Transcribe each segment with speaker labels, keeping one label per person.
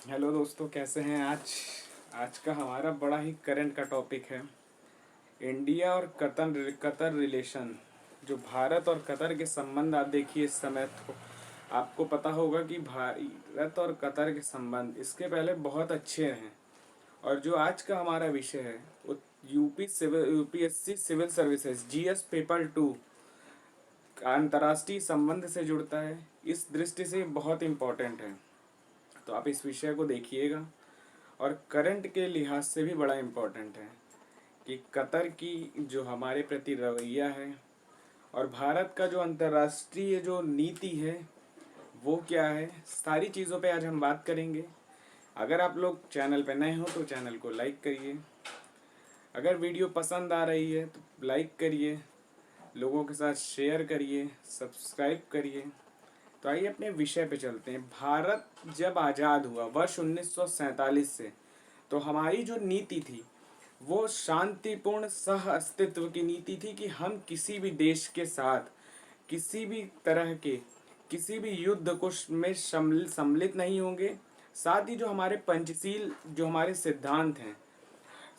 Speaker 1: Hello दोस्तों, कैसे हैं आज। आज का हमारा बड़ा ही करंट का टॉपिक है इंडिया और कतर रिलेशन। जो भारत और कतर के संबंध आप देखिए इस समय, तो आपको पता होगा कि भारत और कतर के संबंध इसके पहले बहुत अच्छे हैं। और जो आज का हमारा विषय है वो UPSC civil services GS paper 2 अंतर्राष्ट्रीय संबंध से जुड़ता है। इस दृष्टि से बहुत इम्पोर्टेंट है, तो आप इस विषय को देखिएगा। और करंट के लिहाज से भी बड़ा इम्पोर्टेंट है कि कतर की जो हमारे प्रति रवैया है और भारत का जो अंतर्राष्ट्रीय जो नीति है वो क्या है, सारी चीज़ों पे आज हम बात करेंगे। अगर आप लोग चैनल पे नए हो तो चैनल को लाइक करिए, अगर वीडियो पसंद आ रही है तो लाइक करिए, लोगों के साथ शेयर करिए, सब्सक्राइब करिए। तो आइए अपने विषय पे चलते हैं। भारत जब आज़ाद हुआ वर्ष 1947 से, तो हमारी जो नीति थी वो शांतिपूर्ण सह अस्तित्व की नीति थी कि हम किसी भी देश के साथ किसी भी तरह के किसी भी युद्ध को में सम्मिलित नहीं होंगे। साथ ही जो हमारे पंचशील जो हमारे सिद्धांत हैं,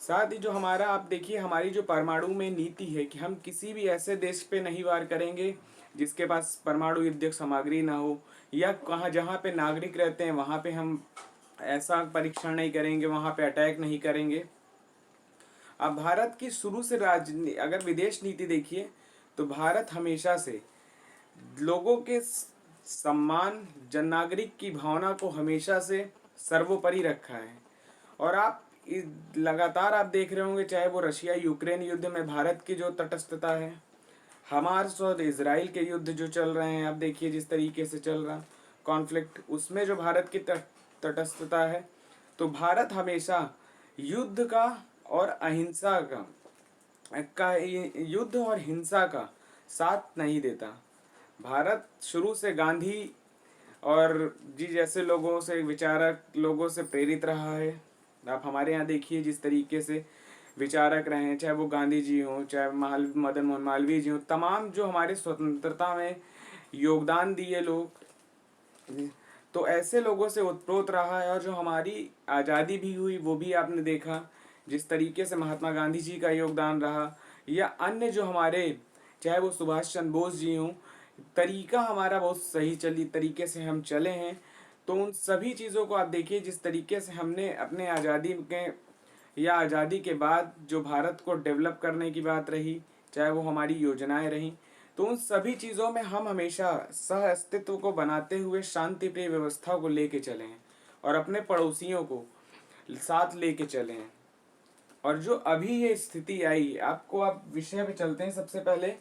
Speaker 1: साथ ही जो हमारा आप देखिए हमारी जो परमाणु में नीति है कि हम किसी भी ऐसे देश पे नहीं वार करेंगे जिसके पास परमाणु युद्धक सामग्री ना हो, या कहाँ जहाँ पे नागरिक रहते हैं वहाँ पे हम ऐसा परीक्षण नहीं करेंगे, वहाँ पे अटैक नहीं करेंगे। अब भारत की शुरू से अगर विदेश नीति देखिए तो भारत हमेशा से लोगों के सम्मान, जन नागरिक की भावना को हमेशा से सर्वोपरि रखा है। और आप लगातार आप देख रहे होंगे, चाहे वो रशिया यूक्रेन युद्ध में भारत की जो तटस्थता है, हमास और इजराइल के युद्ध जो चल रहे हैं, आप देखिए जिस तरीके से चल रहा कॉन्फ्लिक्ट, उसमें जो भारत की तटस्थता है। तो भारत हमेशा युद्ध का और अहिंसा का युद्ध और हिंसा का साथ नहीं देता। भारत शुरू से गांधी और जी जैसे लोगों से, विचारक लोगों से प्रेरित रहा है। आप हमारे यहाँ देखिए जिस तरीके से विचारक रहे हैं, चाहे वो गांधी जी हों, चाहे मदन मोहन मालवीय जी हों, तमाम जो हमारे स्वतंत्रता में योगदान दिए लोग, तो ऐसे लोगों से उत्प्रोत रहा है। और जो हमारी आज़ादी भी हुई वो भी आपने देखा जिस तरीके से महात्मा गांधी जी का योगदान रहा, या अन्य जो हमारे, चाहे वो सुभाष चंद्र बोस जी हों, तरीका हमारा बहुत सही चली तरीके से हम चले हैं। तो उन सभी चीज़ों को आप देखिए जिस तरीके से हमने अपने आज़ादी के या आज़ादी के बाद जो भारत को डेवलप करने की बात रही, चाहे वो हमारी योजनाएं रहीं, तो उन सभी चीज़ों में हम हमेशा सह अस्तित्व को बनाते हुए शांति प्रिय व्यवस्था को लेके चले हैं और अपने पड़ोसियों को साथ लेके चले हैं। और जो अभी ये स्थिति आई, आपको आप विषय पे चलते हैं। सबसे पहले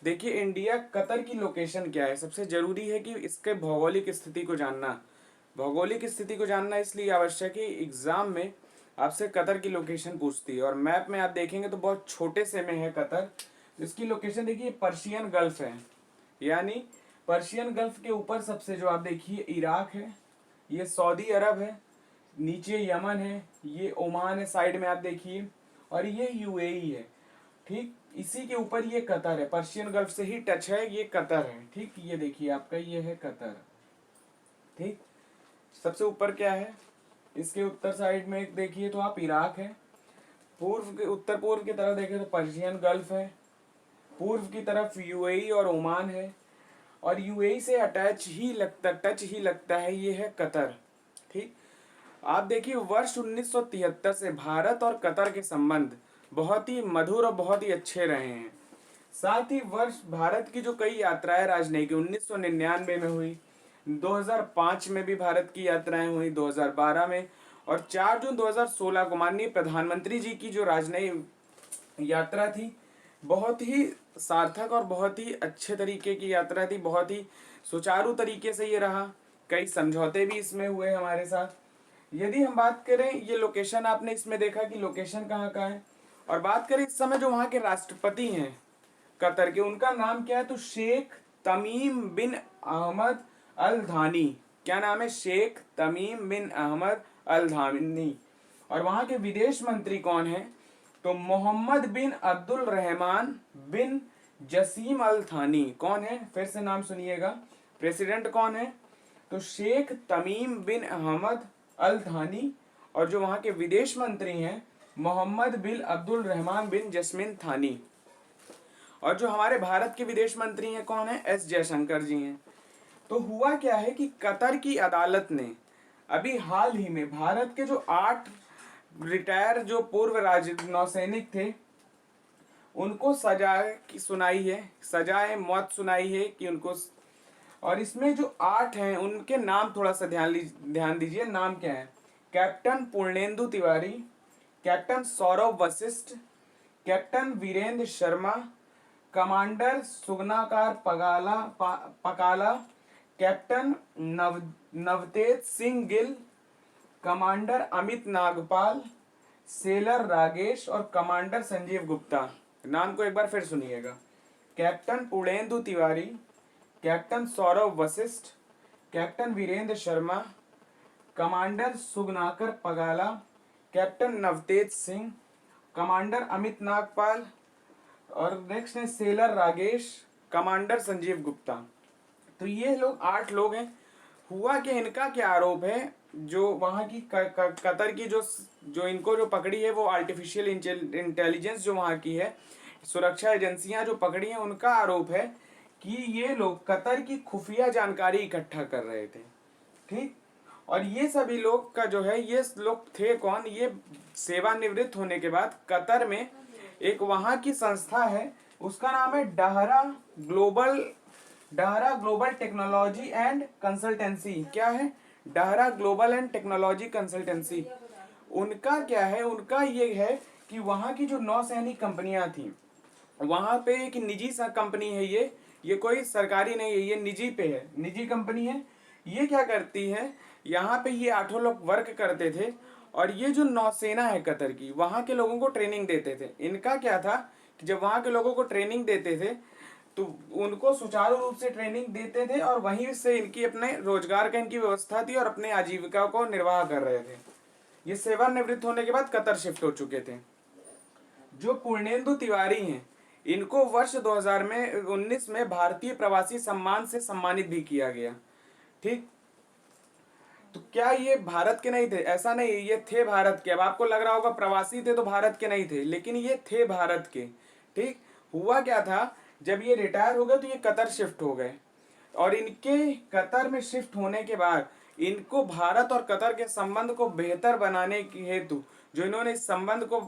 Speaker 1: देखिए इंडिया कतर की लोकेशन क्या है। सबसे जरूरी है कि इसके भौगोलिक स्थिति को जानना। भौगोलिक स्थिति को जानना इसलिए आवश्यक है, एग्जाम में आपसे कतर की लोकेशन पूछती है। और मैप में आप देखेंगे तो बहुत छोटे से में है कतर। इसकी लोकेशन देखिए पर्शियन गल्फ है, यानी पर्शियन गल्फ के ऊपर सबसे जो आप देखिए इराक है, ये सऊदी अरब है, नीचे यमन है, ये ओमान है साइड में आप देखिए, और ये यूएई है। ठीक इसी के ऊपर ये कतर है, पर्शियन गल्फ से ही टच है, ये कतर है। ठीक ये देखिए आपका ये है कतर। ठीक सबसे ऊपर क्या है, इसके उत्तर साइड में देखिए तो आप इराक है, पूर्व के उत्तर पूर्व की तरफ देखें तो पर्शियन गल्फ है, पूर्व की तरफ यूएई और ओमान है, और यूएई से टच ही लगता है ये है कतर। ठीक आप देखिए वर्ष 1973 से भारत और कतर के संबंध बहुत ही मधुर और बहुत ही अच्छे रहे हैं। साथ ही वर्ष भारत की जो कई यात्राएं राजनयिक 1999 में हुई, 2005 में भी भारत की यात्राएं हुई, 2012 में, और 4 जून 2016 को माननीय प्रधानमंत्री जी की जो राजनयिक यात्रा थी, बहुत ही सार्थक और बहुत ही अच्छे तरीके की यात्रा थी। बहुत ही सुचारू तरीके से ये रहा, कई समझौते भी इसमें हुए हमारे साथ। यदि हम बात करें, ये लोकेशन आपने इसमें देखा कि लोकेशन कहाँ का है। और बात करें इस समय जो वहाँ के राष्ट्रपति हैं कतर के, उनका नाम क्या है, तो शेख तमीम बिन अहमद अल धानी। क्या नाम है, शेख तमीम बिन अहमद अल धानी। और वहाँ के विदेश मंत्री कौन है, तो मोहम्मद बिन अब्दुल रहमान बिन जसीम अल थानी। कौन है, फिर से नाम सुनिएगा। प्रेसिडेंट कौन है, तो शेख तमीम बिन अहमद अल थानी, और जो वहाँ के विदेश मंत्री हैं मोहम्मद बिन अब्दुल रहमान बिन जस्मिन थानी। और जो हमारे भारत के विदेश मंत्री हैं कौन है? एस जयशंकर जी हैं। तो हुआ क्या है कि कतर की अदालत ने अभी हाल ही में भारत के जो 8 रिटायर जो पूर्व नौसैनिक थे उनको सजा की सुनाई है, सजाए मौत सुनाई है कि उनको। और इसमें जो 8 हैं उनके नाम थोड़ा सा ध्यान दीजिए। नाम क्या है? Captain Purnendu Tiwari, captain Saurabh Vashisht, captain Virendra Sharma, commander Suganakar Pakala, captain Navtej Singh Gill, commander Amit Nagpal, sailor Ragesh और कमांडर संजीव गुप्ता। नाम को एक बार फिर सुनिएगा। Captain Purnendu Tiwari, captain Saurabh Vashisht, captain Virendra Sharma, commander Suganakar Pagala, captain Navtej Singh, commander Amit Nagpal और नेक्स्ट है सेलर रागेश, कमांडर संजीव गुप्ता। तो ये लोग 8 लोग हैं। हुआ कि इनका क्या आरोप है? जो वहाँ की कतर की जो इनको जो पकड़ी है वो आर्टिफिशियल इंटेलिजेंस जो वहाँ की है सुरक्षा एजेंसियां जो पकड़ी हैं उनका आरोप है कि ये लोग कतर की खुफिया जानकारी इकट्ठा कर रहे थे। ठीक। और ये सभी लोग का जो है ये लोग थे कौन? ये सेवानिवृत्त होने के बाद कतर में एक वहाँ की संस्था है उसका नाम है डाहरा ग्लोबल टेक्नोलॉजी एंड कंसल्टेंसी। क्या है? डाहरा ग्लोबल एंड टेक्नोलॉजी कंसल्टेंसी। उनका क्या है? उनका ये है कि वहाँ की जो नौसैनिक कंपनियां थी वहाँ पे एक निजी सा कंपनी है, ये कोई सरकारी नहीं है, ये निजी पे है, निजी कंपनी है। ये क्या करती है? यहाँ पे ये 8 लोग वर्क करते थे और ये जो नौसेना है कतर की वहाँ के लोगों को ट्रेनिंग देते थे। इनका क्या था कि जब वहाँ के लोगों को ट्रेनिंग देते थे तो उनको सुचारू रूप से ट्रेनिंग देते थे और वहीं से इनकी अपने रोजगार का इनकी व्यवस्था थी और अपने आजीविका को निर्वाह कर रहे थे। ये सेवानिवृत्त होने के बाद कतर शिफ्ट हो चुके थे। जो पूर्णेंदु तिवारी हैं इनको वर्ष 2019 में भारतीय प्रवासी सम्मान से सम्मानित भी किया गया। ठीक। तो क्या ये भारत के नहीं थे? ऐसा नहीं, ये थे भारत के। अब आपको लग रहा होगा प्रवासी थे तो भारत के नहीं थे, लेकिन ये थे भारत के। ठीक। हुआ क्या था, जब ये रिटायर हो गए तो ये कतर शिफ्ट हो गए और इनके कतर में शिफ्ट होने के बाद इनको भारत और कतर के संबंध को बेहतर बनाने के हेतु जो इन्होंने इस संबंध को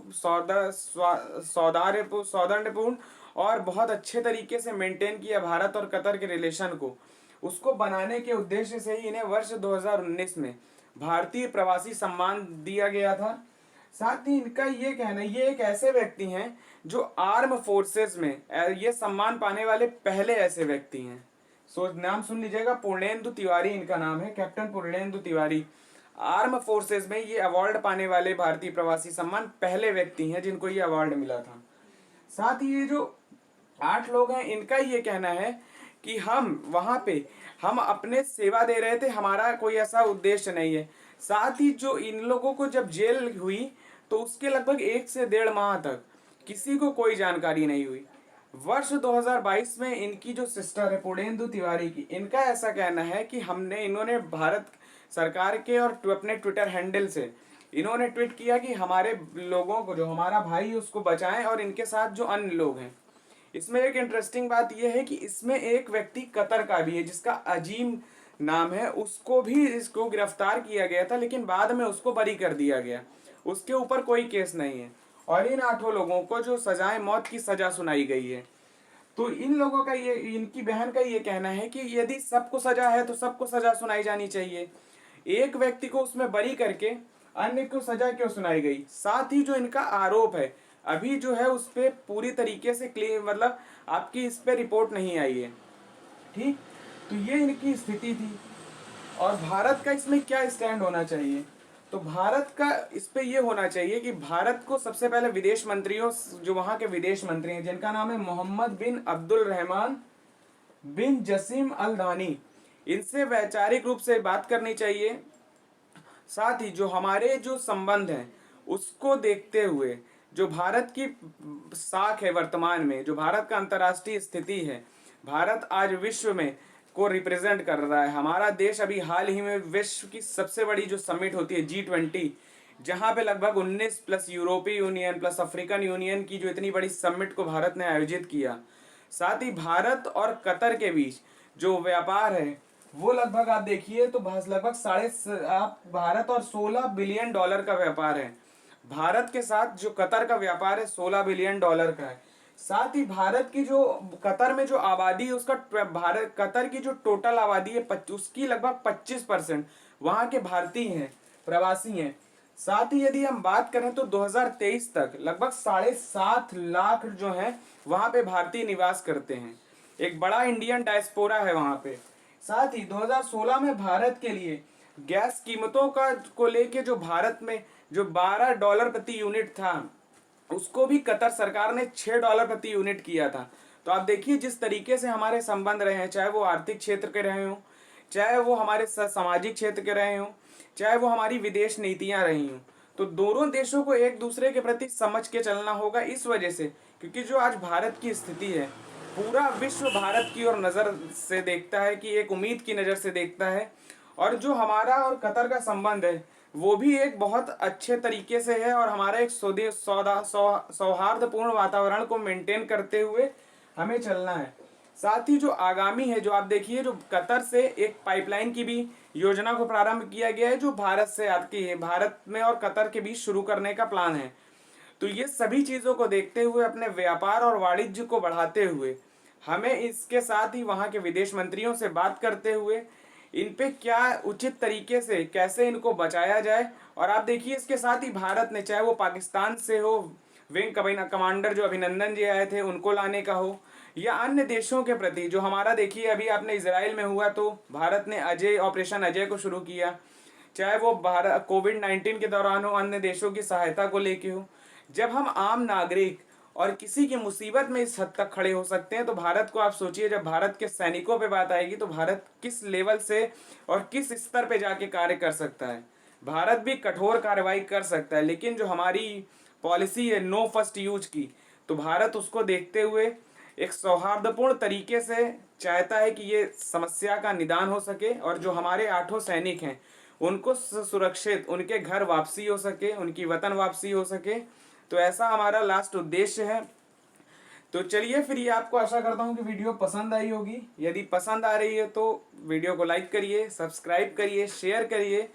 Speaker 1: सौहार्दपूर्ण और बहुत अच्छे तरीके से मेंटेन किया भारत और कतर के रिलेशन को, उसको बनाने के उद्देश्य से ही इन्हें वर्ष 2019 में भारतीय प्रवासी सम्मान दिया गया था। साथ ही इनका ये कहना है ये एक ऐसे व्यक्ति हैं जो आर्म फोर्सेस में ये सम्मान पाने वाले पहले ऐसे व्यक्ति हैं। नाम सुन लीजिएगा, पूर्णेंदु तिवारी इनका नाम है, captain Purnendu Tiwari. Arm forces में ये अवार्ड पाने वाले भारतीय प्रवासी सम्मान पहले व्यक्ति हैं जिनको ये अवार्ड मिला था। साथ ही ये जो 8 लोग हैं इनका ये कहना है कि हम वहां पे हम अपने सेवा दे रहे थे, हमारा कोई ऐसा उद्देश्य नहीं है। साथ ही जो इन लोगों को जब जेल हुई तो उसके लगभग 1 से 1.5 माह तक किसी को कोई जानकारी नहीं हुई। वर्ष 2022 में इनकी जो सिस्टर है पूर्णेंदु तिवारी की, इनका ऐसा कहना है कि इन्होंने भारत सरकार के और अपने ट्विटर हैंडल से इन्होंने ट्वीट किया कि हमारे लोगों को, जो हमारा भाई है उसको बचाएं और इनके साथ जो अन्य लोग हैं। इसमें एक इंटरेस्टिंग बात यह है कि इसमें एक व्यक्ति कतर का भी है जिसका अजीम नाम है, उसको भी इसको गिरफ्तार किया गया था लेकिन बाद में उसको बरी कर दिया गया, उसके ऊपर कोई केस नहीं है। और इन 8 लोगों को जो सजाए मौत की सजा सुनाई गई है। तो इन लोगों का ये, इनकी बहन का ये कहना है कि यदि सबको सजा है तो सबको सजा सुनाई जानी चाहिए, एक व्यक्ति को उसमें बरी करके अन्य को सजा क्यों सुनाई गई। साथ ही जो इनका आरोप है अभी जो है उस पर पूरी तरीके से क्लियर, मतलब आपकी इस पे रिपोर्ट नहीं आई है। ठीक। तो ये इनकी स्थिति थी और भारत का इसमें क्या स्टैंड होना चाहिए। तो भारत का इस पे ये होना चाहिए कि भारत को सबसे पहले विदेश मंत्रियों, जो वहाँ के विदेश मंत्री हैं जिनका नाम है मोहम्मद बिन अब्दुल रहमान बिन जसीम अल धानी, इनसे वैचारिक रूप से बात करनी चाहिए। साथ ही जो हमारे जो संबंध हैं उसको देखते हुए जो भारत की साख है वर्तमान में, जो भारत का अंतर्राष्ट्रीय स्थिति है, भारत आज विश्व में को रिप्रेजेंट कर रहा है। हमारा देश अभी हाल ही में विश्व की सबसे बड़ी जो समिट होती है G20, जहां पे लगभग 19 प्लस यूरोपीय यूनियन प्लस अफ्रीकन यूनियन की जो इतनी बड़ी समिट को भारत ने आयोजित किया। साथ ही भारत और कतर के बीच जो व्यापार है वो लगभग आप देखिए तो लगभग भारत और $16 बिलियन का व्यापार है। भारत के साथ जो कतर का व्यापार है $16 बिलियन का है। साथ ही भारत की जो कतर में जो आबादी है उसका भारत कतर की जो टोटल आबादी है उसकी लगभग 25% वहां के भारतीय हैं, प्रवासी हैं। साथ ही यदि हम बात करें तो 2023 तक लगभग 7.5 लाख जो हैं वहां पे भारतीय निवास करते हैं। एक बड़ा इंडियन डायस्पोरा है वहां पे। साथ ही 2016 में भारत के लिए गैस कीमतों का को लेके जो भारत में जो $12 प्रति यूनिट था उसको भी कतर सरकार ने $6 प्रति यूनिट किया था। तो आप देखिए जिस तरीके से हमारे संबंध रहे हैं, चाहे वो आर्थिक क्षेत्र के रहे हों, चाहे वो हमारे सामाजिक क्षेत्र के रहे हों, चाहे वो हमारी विदेश नीतियां रही हों, तो दोनों देशों को एक दूसरे के प्रति समझ के चलना होगा। इस वजह से क्योंकि जो आज भारत की स्थिति है, पूरा विश्व भारत की ओर नज़र से देखता है, कि एक उम्मीद की नज़र से देखता है। और जो हमारा और कतर का संबंध है वो भी एक बहुत अच्छे तरीके से है, और हमारा एक सौहार्दपूर्ण वातावरण को मेंटेन करते हुए हमें चलना है। साथ ही जो आगामी है, जो आप देखिए जो कतर से एक पाइपलाइन की भी योजना को प्रारंभ किया गया है, जो भारत से आती है, भारत में और कतर के बीच शुरू करने का प्लान है। तो ये सभी चीज़ों को देखते हुए, अपने व्यापार और वाणिज्य को बढ़ाते हुए, हमें इसके साथ ही वहाँ के विदेश मंत्रियों से बात करते हुए इन पे क्या उचित तरीके से कैसे इनको बचाया जाए। और आप देखिए इसके साथ ही भारत ने, चाहे वो पाकिस्तान से हो, विंग कमांडर जो अभिनंदन जी आए थे उनको लाने का हो, या अन्य देशों के प्रति जो हमारा, देखिए अभी आपने इजराइल में हुआ तो भारत ने ऑपरेशन अजय को शुरू किया, चाहे वो भारत कोविड-19 के दौरान हो, अन्य देशों की सहायता को लेके हो। जब हम आम नागरिक और किसी की मुसीबत में इस हद तक खड़े हो सकते हैं, तो भारत को आप सोचिए, जब भारत के सैनिकों पे बात आएगी तो भारत किस लेवल से और किस स्तर पे जाके कार्य कर सकता है। भारत भी कठोर कार्रवाई कर सकता है, लेकिन जो हमारी पॉलिसी है नो फर्स्ट यूज की, तो भारत उसको देखते हुए एक सौहार्दपूर्ण तरीके से चाहता है कि ये समस्या का निदान हो सके, और जो हमारे 8 सैनिक हैं उनको सुरक्षित उनके घर वापसी हो सके, उनकी वतन वापसी हो सके। तो ऐसा हमारा लास्ट उद्देश्य है। तो चलिए फिर, ये आपको आशा करता हूँ कि वीडियो पसंद आई होगी। यदि पसंद आ रही है तो वीडियो को लाइक करिए, सब्सक्राइब करिए, शेयर करिए।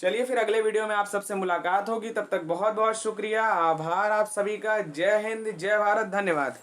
Speaker 1: चलिए फिर अगले वीडियो में आप सबसे मुलाकात होगी। तब तक बहुत बहुत शुक्रिया, आभार आप सभी का। जय हिंद, जय भारत, धन्यवाद।